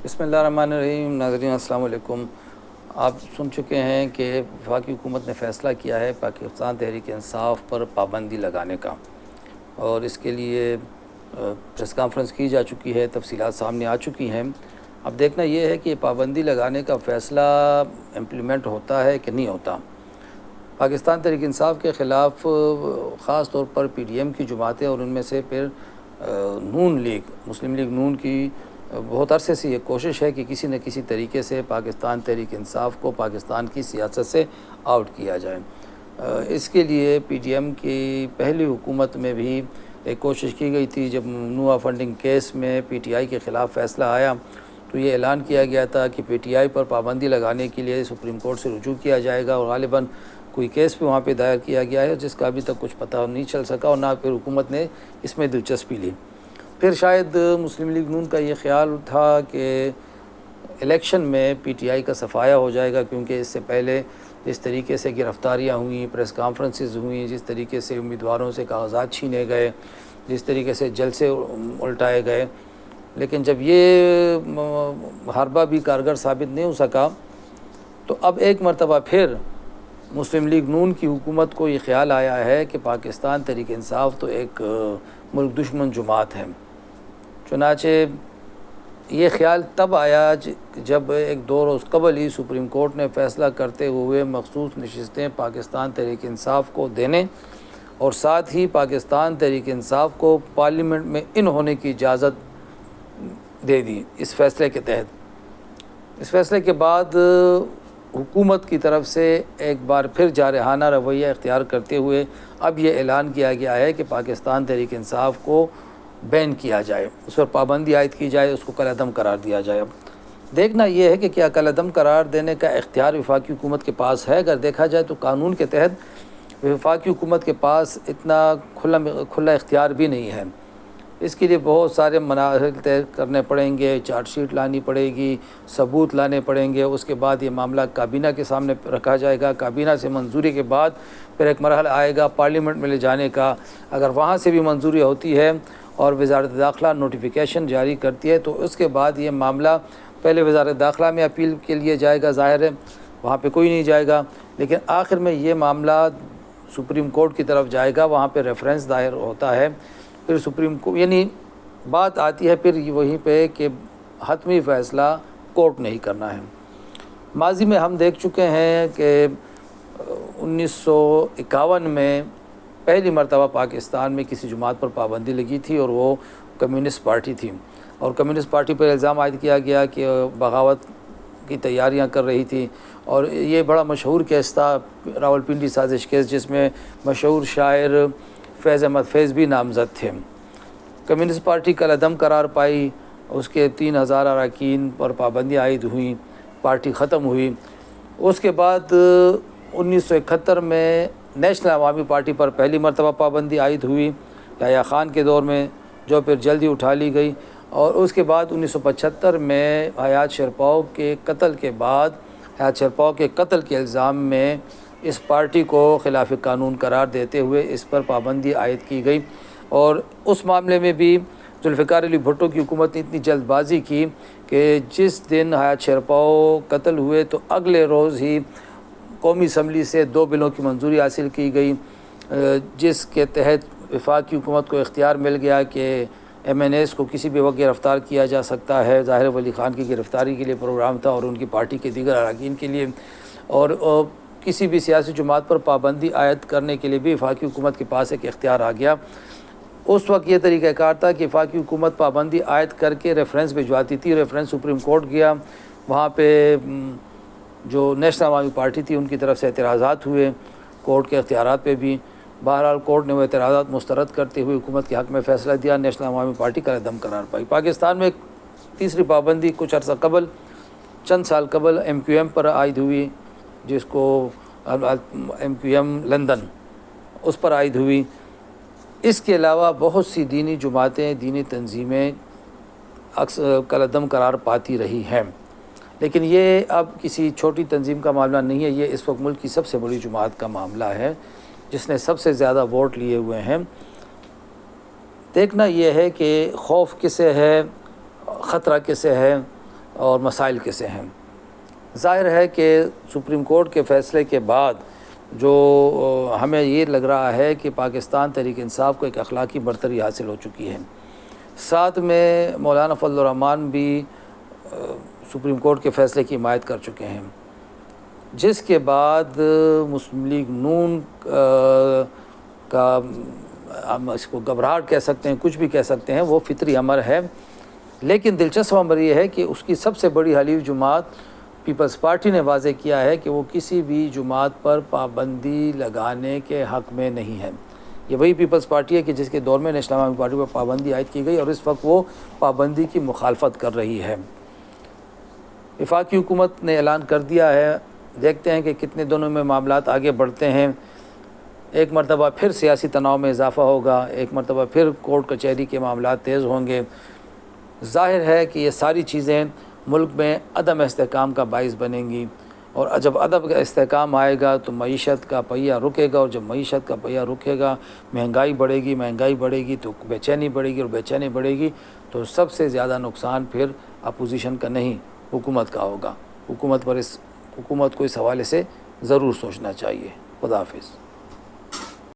بسم اللہ الرحمن الرحیم۔ ناظرین السلام علیکم۔ آپ سن چکے ہیں کہ وفاقی حکومت نے فیصلہ کیا ہے پاکستان تحریک انصاف پر پابندی لگانے کا، اور اس کے لیے پریس کانفرنس کی جا چکی ہے، تفصیلات سامنے آ چکی ہیں۔ اب دیکھنا یہ ہے کہ پابندی لگانے کا فیصلہ امپلیمنٹ ہوتا ہے کہ نہیں ہوتا۔ پاکستان تحریک انصاف کے خلاف خاص طور پر پی ڈی ایم کی جماعتیں اور ان میں سے پھر نون لیگ، مسلم لیگ نون کی بہت عرصے سے یہ کوشش ہے کہ کسی نہ کسی طریقے سے پاکستان تحریک انصاف کو پاکستان کی سیاست سے آؤٹ کیا جائے۔ اس کے لیے پی ڈی ایم کی پہلی حکومت میں بھی ایک کوشش کی گئی تھی۔ جب ممنوعہ فنڈنگ کیس میں پی ٹی آئی کے خلاف فیصلہ آیا تو یہ اعلان کیا گیا تھا کہ پی ٹی آئی پر پابندی لگانے کے لیے سپریم کورٹ سے رجوع کیا جائے گا، اور غالباً کوئی کیس بھی وہاں پہ دائر کیا گیا ہے جس کا ابھی تک کچھ پتہ نہیں چل سکا، اور نہ پھر حکومت نے اس میں دلچسپی لی۔ پھر شاید مسلم لیگ نون کا یہ خیال تھا کہ الیکشن میں پی ٹی آئی کا صفایا ہو جائے گا، کیونکہ اس سے پہلے جس طریقے سے گرفتاریاں ہوئیں، پریس کانفرنسز ہوئیں، جس طریقے سے امیدواروں سے کاغذات چھینے گئے، جس طریقے سے جلسے الٹائے گئے، لیکن جب یہ حربہ بھی کارگر ثابت نہیں ہو سکا تو اب ایک مرتبہ پھر مسلم لیگ نون کی حکومت کو یہ خیال آیا ہے کہ پاکستان تحریک انصاف تو ایک ملک دشمن جماعت ہے۔ چنانچہ یہ خیال تب آیا جب ایک 2 روز قبل ہی سپریم کورٹ نے فیصلہ کرتے ہوئے مخصوص نشستیں پاکستان تحریک انصاف کو دینے اور ساتھ ہی پاکستان تحریک انصاف کو پارلیمنٹ میں ان ہونے کی اجازت دے دی اس فیصلے کے تحت۔ اس فیصلے کے بعد حکومت کی طرف سے ایک بار پھر جارحانہ رویہ اختیار کرتے ہوئے اب یہ اعلان کیا گیا ہے کہ پاکستان تحریک انصاف کو بین کیا جائے، اس پر پابندی عائد کی جائے، اس کو کالعدم قرار دیا جائے۔ اب دیکھنا یہ ہے کہ کیا کالعدم قرار دینے کا اختیار وفاقی حکومت کے پاس ہے۔ اگر دیکھا جائے تو قانون کے تحت وفاقی حکومت کے پاس اتنا کھلا اختیار بھی نہیں ہے۔ اس کے لیے بہت سارے مراحل طے کرنے پڑیں گے، چارج شیٹ لانی پڑے گی، ثبوت لانے پڑیں گے، اس کے بعد یہ معاملہ کابینہ کے سامنے رکھا جائے گا، کابینہ سے منظوری کے بعد پھر ایک مرحلہ آئے گا پارلیمنٹ میں لے جانے کا۔ اگر وہاں سے بھی منظوری ہوتی ہے اور وزارت داخلہ نوٹیفیکیشن جاری کرتی ہے تو اس کے بعد یہ معاملہ پہلے وزارت داخلہ میں اپیل کے لیے جائے گا، ظاہر ہے وہاں پہ کوئی نہیں جائے گا، لیکن آخر میں یہ معاملہ سپریم کورٹ کی طرف جائے گا، وہاں پہ ریفرنس دائر ہوتا ہے، پھر سپریم کورٹ یعنی بات آتی ہے پھر وہیں پہ کہ حتمی فیصلہ کورٹ نے ہی کرنا ہے۔ ماضی میں ہم دیکھ چکے ہیں کہ 1951 میں پہلی مرتبہ پاکستان میں کسی جماعت پر پابندی لگی تھی، اور وہ کمیونسٹ پارٹی تھی، اور کمیونسٹ پارٹی پر الزام عائد کیا گیا کہ بغاوت کی تیاریاں کر رہی تھی، اور یہ بڑا مشہور کیس تھا راولپنڈی سازش کیس، جس میں مشہور شاعر فیض احمد فیض بھی نامزد تھے۔ کمیونسٹ پارٹی کالعدم قرار پائی، اس کے 3000 اراکین پر پابندی عائد ہوئیں، پارٹی ختم ہوئی۔ اس کے بعد 1971 میں نیشنل عوامی پارٹی پر پہلی مرتبہ پابندی عائد ہوئی یحییٰ خان کے دور میں، جو پھر جلدی اٹھا لی گئی، اور اس کے بعد 1975 میں حیات شرپاؤ کے قتل کے بعد حیات شرپاؤ کے قتل کے الزام میں اس پارٹی کو خلاف قانون قرار دیتے ہوئے اس پر پابندی عائد کی گئی، اور اس معاملے میں بھی ذوالفقار علی بھٹو کی حکومت نے اتنی جلد بازی کی کہ جس دن حیات شرپاؤ قتل ہوئے تو اگلے روز ہی قومی اسمبلی سے 2 بلوں کی منظوری حاصل کی گئی، جس کے تحت وفاقی حکومت کو اختیار مل گیا کہ ایم این ایز کو کسی بھی وقت گرفتار کیا جا سکتا ہے۔ ظاہر ولی خان کی گرفتاری کے لیے پروگرام تھا، اور ان کی پارٹی کے دیگر اراکین کے لیے، اور کسی بھی سیاسی جماعت پر پابندی عائد کرنے کے لیے بھی وفاقی حکومت کے پاس ایک اختیار آ گیا۔ اس وقت یہ طریقہ کار تھا کہ وفاقی حکومت پابندی عائد کر کے ریفرنس بھجواتی تھی، ریفرنس سپریم کورٹ گیا، وہاں پہ جو نیشنل عوامی پارٹی تھی ان کی طرف سے اعتراضات ہوئے کورٹ کے اختیارات پہ بھی۔ بہرحال کورٹ نے وہ اعتراضات مسترد کرتے ہوئے حکومت کے حق میں فیصلہ دیا، نیشنل عوامی پارٹی کا عدم قرار پائی۔ پاکستان میں ایک تیسری پابندی کچھ عرصہ قبل، چند سال قبل ایم کیو ایم پر عائد ہوئی، جس کو ایم کیو ایم لندن، اس پر عائد ہوئی۔ اس کے علاوہ بہت سی دینی جماعتیں، دینی تنظیمیں اکثر کالعدم قرار پاتی رہی ہیں، لیکن یہ اب کسی چھوٹی تنظیم کا معاملہ نہیں ہے، یہ اس وقت ملک کی سب سے بڑی جماعت کا معاملہ ہے جس نے سب سے زیادہ ووٹ لیے ہوئے ہیں۔ دیکھنا یہ ہے کہ خوف کسے ہے، خطرہ کسے ہے، اور مسائل کیسے ہیں۔ ظاہر ہے کہ سپریم کورٹ کے فیصلے کے بعد جو ہمیں یہ لگ رہا ہے کہ پاکستان تحریک انصاف کو ایک اخلاقی برتری حاصل ہو چکی ہے۔ ساتھ میں مولانا فضل الرحمان بھی سپریم کورٹ کے فیصلے کی حمایت کر چکے ہیں، جس کے بعد مسلم لیگ نون کا ہم اس کو گھبراہٹ کہہ سکتے ہیں، کچھ بھی کہہ سکتے ہیں، وہ فطری امر ہے۔ لیکن دلچسپ امر یہ ہے کہ اس کی سب سے بڑی حلیف جماعت پیپلز پارٹی نے واضح کیا ہے کہ وہ کسی بھی جماعت پر پابندی لگانے کے حق میں نہیں ہے۔ یہ وہی پیپلز پارٹی ہے کہ جس کے دور میں نیشنل عوامی پارٹی پر پابندی عائد کی گئی اور اس وقت وہ پابندی کی مخالفت کر رہی ہے۔ وفاقی حکومت نے اعلان کر دیا ہے، دیکھتے ہیں کہ کتنے دنوں میں معاملات آگے بڑھتے ہیں۔ ایک مرتبہ پھر سیاسی تناؤ میں اضافہ ہوگا، ایک مرتبہ پھر کورٹ کچہری کے معاملات تیز ہوں گے۔ ظاہر ہے کہ یہ ساری چیزیں ملک میں عدم استحکام کا باعث بنیں گی، اور جب عدم استحکام آئے گا تو معیشت کا پہیہ رکے گا، اور جب معیشت کا پہیہ رکے گا مہنگائی بڑھے گی تو بے چینی بڑھے گی، اور بے چینی بڑھے گی تو سب سے زیادہ نقصان پھر اپوزیشن کا نہیں، حکومت کا ہوگا۔ حکومت کو اس حوالے سے ضرور سوچنا چاہیے۔ خدا حافظ۔